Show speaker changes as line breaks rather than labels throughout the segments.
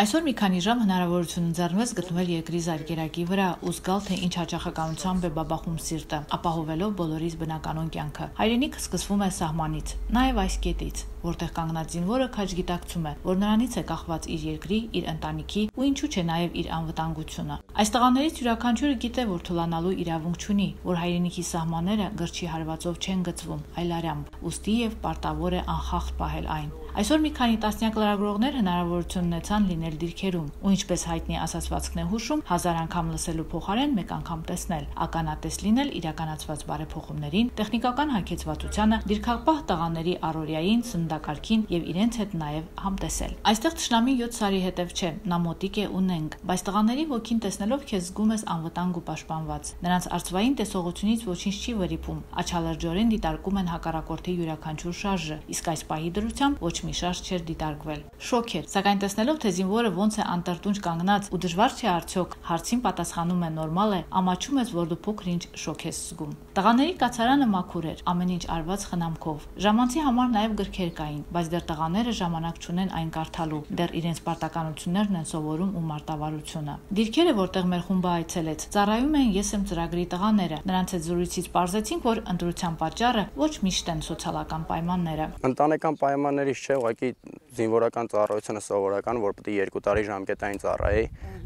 Այսօր մի քանի ժամ հնարավորություն ընձեռնվեց գտնվել երկրի զարկերակի վրա ու զգալ, թե ինչ հաճախականությամբ է բաբախում սիրտը, ապահովելով բոլորիս բնականոն կյանքը։ Հայրենիքը սկսվում է սահմանից, նաև այս կետից, որտեղ կանգնած զինվորը քաջ գիտակցում է, որ նրանից է կախված իր երկրի, իր ընտանիքի ու ինչու՞ չէ նաև իր անվտանգությունը։ Այս տղաներից յուրաքանչյուրը գիտե, որ թուլանալու իրավունք չունի, որ հայրենիքի սահմանները գրչի հարվածով չեն գծվում, այլ արյամբ, ուստի եւ պարտավոր է անխախտ պահել այն։ Այսօր մի քանի տասնյակ լրագրողներ հնարավորություն ունեցան լինել դիրքերում, ու ինչպես հայտնի ասացվածքն է հուշում, հազար անգամ լսելու փոխարեն մեկ անգամ տեսնել, ականատես լինել իրականացված բարեփոխումներին, տեխնիկական հագեցվածությանը, դիրքապահ տղաների առօրյաին, սննդակարգին եւ իրենց հետ նաեւ համտեսել։ Այստեղ թշնամի 7 սարի հետև չէ, նա մոտիկ է ունենք, բայց տղաների ոգին տեսնելով քեզ զգում ես անվտանգ ու պաշտպանված։ Նրանց արծվային տեսողությունից ոչինչ չի վրիպում, աչալրջորեն դիտարկում են հակառակորդի յուրաքանչյուր շարժը, իսկ այս պահի դրությամբ ոչ մի շարժ չէր դիտարկվել։ Շոկ էր, սակայն տեսնելով, թե զինվորը ոնց է անտրտունջ կանգնած ու դժվար չէ արդյոք, հարցին պատասխանում է նորմալ է, ամաչում ես, որ դու փոքր-ինչ շոկ ես զգում։ Տղաների կացարանը մաքուր էր, ամեն ինչ արված խնամքով։ Ժամանցի համար նաև գրքեր կային, բայց դեռ տղաները ժամանակ չունեն այն կարդալու, դեռ իրենց պարտականություններն են սովորում ու մարտավարությունը։ Դիրքերը, որտեղ մեր խումբը այցելեց, ծառայում են «Ես եմ ծրագրի» տղաները։ Նրանց հետ զրույցից պարզեցինք, որ ընտրության պատճառը ոչ միշտ են սոցիալական պայմանները։
Ընտանեկան պայմաններից չէ, ուղղակի զինվորական ծառայությունը սովորական, որ պետք է 2 տարի ժամկետային ծառայի,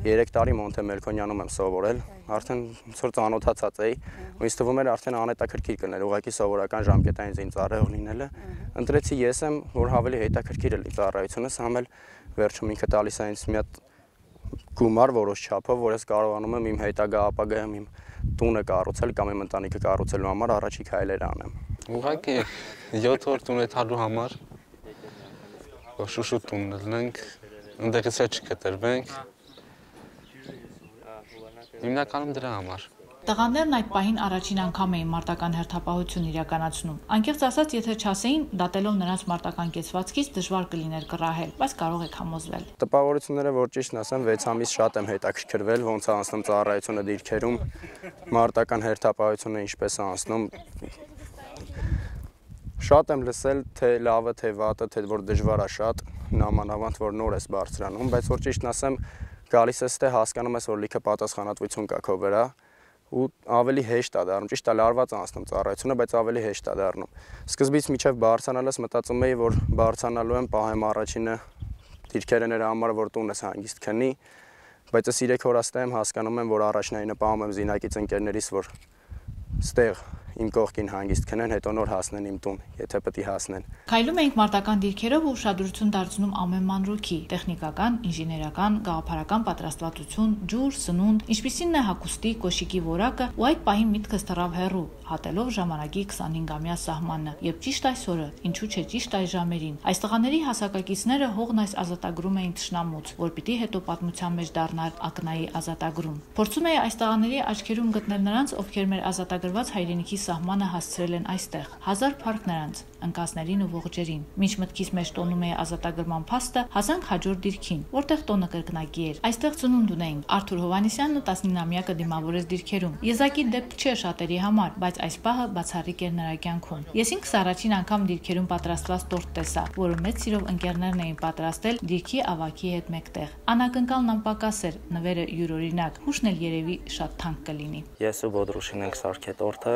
3 տարի Մոնթե Մելքոնյանում եմ սովորել, արդեն ցոր ծանոթացած էի, ու ինձ թվում էր արդեն անհետաքրքիր կներ, ուղղակի սովորական ժամկետային զինծառայող լինելը։ Ընտրեցի ես եմ, որ ավելի հետաքրքիր է ծառայությունս, համ էլ վերջում ինքը տալիս է ինձ մի հատ գումար որոշ չափով, որ ես կարողանում եմ իմ հետագա ապագայում իմ տունը կառուցել կամ իմ ընտանիքը կառուցելու համար առաջի քայլերը անեմ։
Ուղղակի 7 օր տուն եթալու համար շուշուտ տուն լնենք, ընդեղից հետ չկտրվենք, հիմնականում դրա համար։
Տղաներն այդ պահին առաջին անգամ էին մարտական հերթապահություն իրականացնում։ Անկեղծ ասած, եթե չասեին, դատելով նրանց մարտական կեցվածքից դժվար կլիներ կռահել, բայց կարող եք համոզվել։
Տպավորությունները, որ ճիշտն ասեմ, 6 ամիս շատ եմ հետաքրքրվել, ոնց է անցնում ծառայությունը դիրքերում, մարտական հերթապահությունը ինչպես է անցնում։ Շատ եմ լսել, թե լավը, թե վատը, թե որ դժվար է շատ, նամանավանդ որ նոր ես բարձրանում, բայց որ ճիշտն ասեմ, գալիս ես թե հասկանում ես, որ լիքը պատասխանատվություն կա քո վրա ու ավելի հեշտ է դառնում, ճիշտ է լարված անցնում ծառայությունը, բայց ավելի հեշտ է դառնում։ Սկզբից մինչև բարձրանալս մտածում էի, որ բարձրանալու եմ, պահեմ առաջինը դիրքերը նրա համար, որ տունս հանգիստ քնի, բայց ես 3 օր աստա եմ հասկանում եմ, որ առաջնայինը պահում եմ զինակից ընկերներիս, որ ստեղ իմ կողքին հանգիստ քնեն, հետո նոր հասնեն իմ տուն, եթե պետք է հասնեն։
Քայլում էինք մարտական դիրքերով ու ուշադրություն դարձնում ամեն մանրուքի՝ տեխնիկական, ինժեներական, գաղափարական պատրաստվածություն, ջուր, սնունդ, ինչպիսին է հագուստի, կոշիկի որակը, ու այդ պահին միտքս թռավ հեռու, հատելով ժամանակի 25-ամյա սահմանը, եւ ճիշտ այսօրը, ինչու՞ չէ ճիշտ այս ժամերին։ Այս տղաների հասակակիցները հողն այս ազատագրում էին թշնամուց, որ պիտի հետո պատմության մեջ դառնար ակնայի ազատագրում։ Փորձում էի այս տղաների աչքերում գտնել նրանց, ովքեր մեր ազատագրված հայրենիքի սահմանը հասցրել են այստեղ, հազար փառք նրանց, ընկածներին ու ողջերին։ Մինչ մտքիս մեջ տոնում էի ազատագրման փաստը, հասանք հաջորդ դիրքին, որտեղ տոնը կրկնակի էր։ Այստեղ ծնունդ ունեինք։ Արթուր Հովհաննիսյանն ու 19-ամյակը դիմավորեց դիրքերում։ Եզակի դեպք չէ շատերի համար, բայց այս պահը բացառիկ էր նրա կյանքում։ Ես ինքս առաջին անգամ դիրքերում պատրաստված տորտ տեսա, որը մեծ սիրով ընկերներն էին պատրաստել դիրքի ավագի հետ մեկտեղ։ Անակնկալն անպակաս էր, նվերը յուրօրինակ, հուշն էլ երևի շատ թանկ կլինի։
Ես ու Բոդրուշին ենք սարքել տորտը,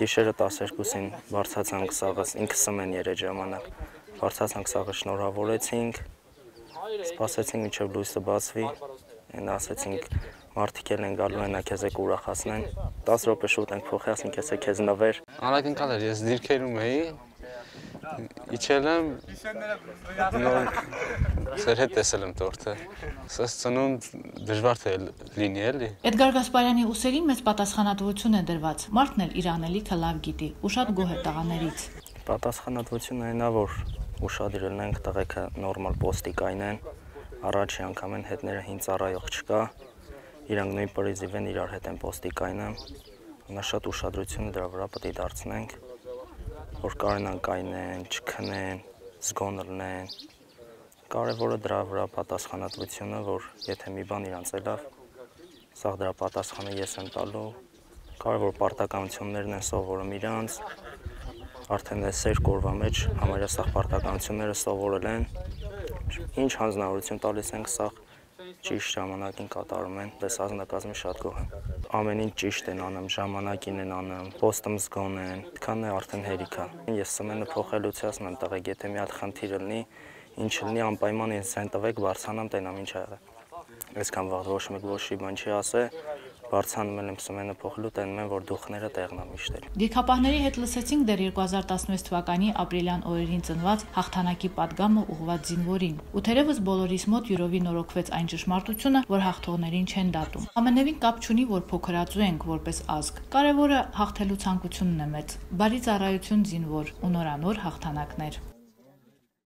գիշերը 12-ին բարձրացանք սաղս, ինքս եմ երեջ ժամանակ, բարձրացանք սաղը շնորհավորեցինք, սպասեցինք մինչև լույսը բացվի, ասեցինք մարդիկ են գալու են, քեզ եք ուրախացնեն, 10 րոպե շուտ ենք փոխի, ասենք ես քեզ նվեր։
Անակնկալ էր, ես դիրքերում էի, իջել եմ, սեր հետ տեսել եմ տորտը, սս ծնունդ դժվար թե լինի էլի։
Էդգար Գասպարյանի ուսերին մեծ պատասխանատվություն է դրված, մարդն էլ իր անելիքը լավ գիտի ու շատ գոհ է տղաներից։
Պատասխանատվությունը այնա, որ ուշադրել ենք տղեկը նորմալ պոստիկային են, առաջի անգամ են հետները հին ծառայող չկա, իրանք նույն պրիզիվ են իրար հետ են պոստիկայինը, նա շատ ուշադրությունը դրա վրա պետք է դարձնենք, որ կարենան կայնեն, չքնեն, զգոն լնեն, կարևորը դրա վրա պատասխանատվությունը, որ եթե մի բան իրանց է լավ, սաղ դրա պատասխանը ես եմ տալու, կարևոր պարտականություններն են սովորում իրանց, արդեն այս 2 օրվա մեջ համարյա սաղ պարտականությունները սովորել են, Ինչ հանձնարարություն տալիս ենք, սա ճիշտ ժամանակին կատարում են, դες ազնագազմի շատ գոհ եմ։ Ամեն ինչ ճիշտ են անում, ժամանակին են անում, պոստում զգոն են, այդքան է արդեն հերիք է։ Ես սմենը փոխելուց ասում եմ տղեկ, եթե մի հատ խնդիր լինի, ինչ լինի, անպայման ինձ այն տվեք, բարձրանամ, տենամ ինչ ա եղել։ Այսքան վաղ ոչ մեկ ոչի բան չի ասե, բարձրանում եմ սմենը փոխելու, տենում եմ, որ դուխները տեղն է միշտ։
Դիրքապահների հետ լսեցինք դեռ 2016 թվականի ապրիլյան օրերին ծնված հաղթանակի պատգամը ուղղված զինվորին։ Ու թերևս բոլորիս մոտ յուրովի նորոգվեց այն ճշմարտությունը, որ հաղթողներին չեն դատում։ Ամենևին կապ չունի, որ փոքրացու ենք որպես ազգ։ Կարևորը հաղթելու ցանկությունն է մեծ։ Բարի ծառայություն զինվոր ու նորանոր հաղթանակներ։